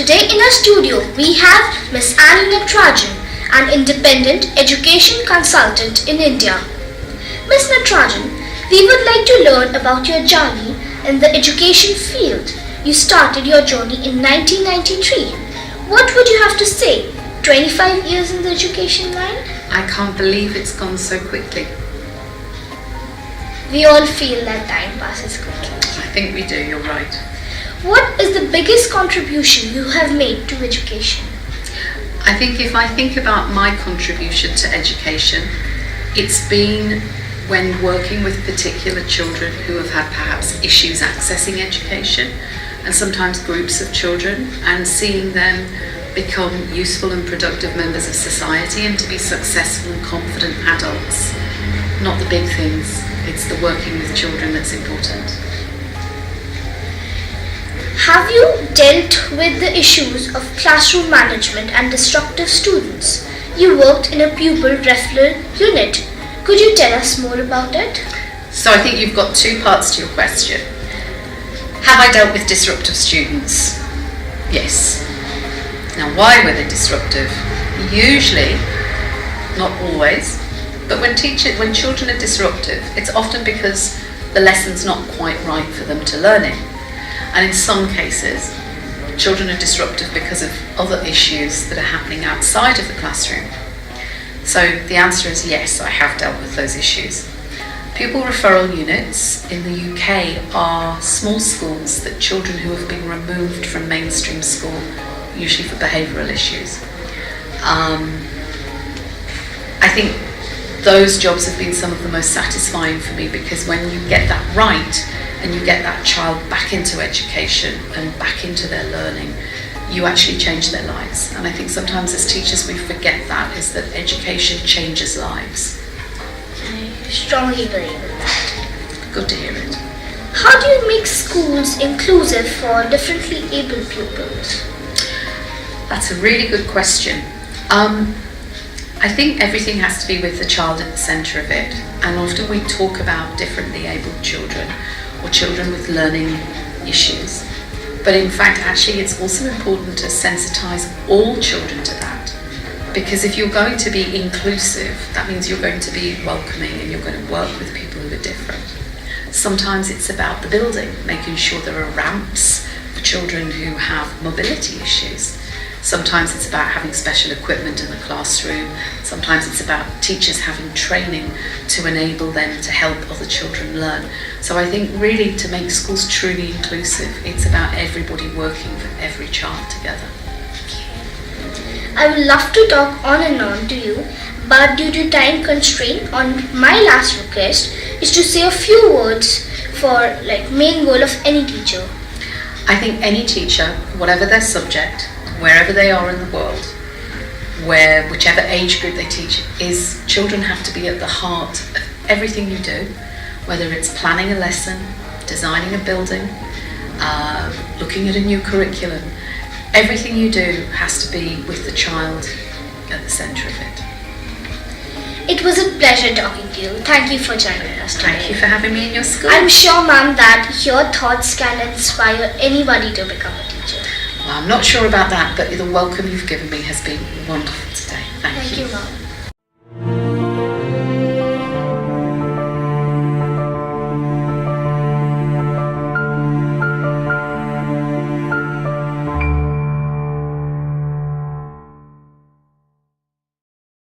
Today in our studio we have Miss NATARAJAN, an independent education consultant in India. Miss NATARAJAN, we would like to learn about your journey in the education field. You started your journey in 1993. What would you have to say? 25 years in the education line? I can't believe it's gone so quickly. We all feel that time passes quickly. I think we do, you're right. What is the biggest contribution you have made to education? I think if I think about my contribution to education, it's been when working with particular children who have had perhaps issues accessing education, and sometimes groups of children, and seeing them become useful and productive members of society and to be successful and confident adults. Not the big things, it's the working with children that's important. Have you dealt with the issues of classroom management and disruptive students? You worked in a pupil referral unit. Could you tell us more about it? So I think you've got two parts to your question. Have I dealt with disruptive students? Yes. Now, why were they disruptive? Usually, not always, but when children are disruptive, it's often because the lesson's not quite right for them to learn it. And in some cases, children are disruptive because of other issues that are happening outside of the classroom. So the answer is yes, I have dealt with those issues. Pupil referral units in the UK are small schools that children who have been removed from mainstream school, usually for behavioural issues. I think those jobs have been some of the most satisfying for me, because when you get that right and you get that child back into education and back into their learning, you actually change their lives. And I think sometimes as teachers we forget that, is that education changes lives. I strongly believe in that. Good to hear it. How do you make schools inclusive for differently able pupils? That's a really good question. I think everything has to be with the child at the centre of it, and often we talk about differently abled children or children with learning issues, but in fact actually it's also important to sensitise all children to that, because if you're going to be inclusive, that means you're going to be welcoming and you're going to work with people who are different. Sometimes it's about the building, making sure there are ramps for children who have mobility issues. Sometimes it's about having special equipment in the classroom. Sometimes it's about teachers having training to enable them to help other children learn. So I think really to make schools truly inclusive, it's about everybody working for every child together. I would love to talk on and on to you, but due to time constraint, my last request is to say a few words for main goal of any teacher. I think any teacher, whatever their subject, wherever they are in the world, whichever age group they teach, is children have to be at the heart of everything you do, whether it's planning a lesson, designing a building, looking at a new curriculum. Everything you do has to be with the child at the centre of it. It was a pleasure talking to you. Thank you for joining us today. Thank you for having me in your school. I'm sure, ma'am, that your thoughts can inspire anybody to become a teacher. Well, I'm not sure about that, but the welcome you've given me has been wonderful today. Thank you. Thank you, ma'am.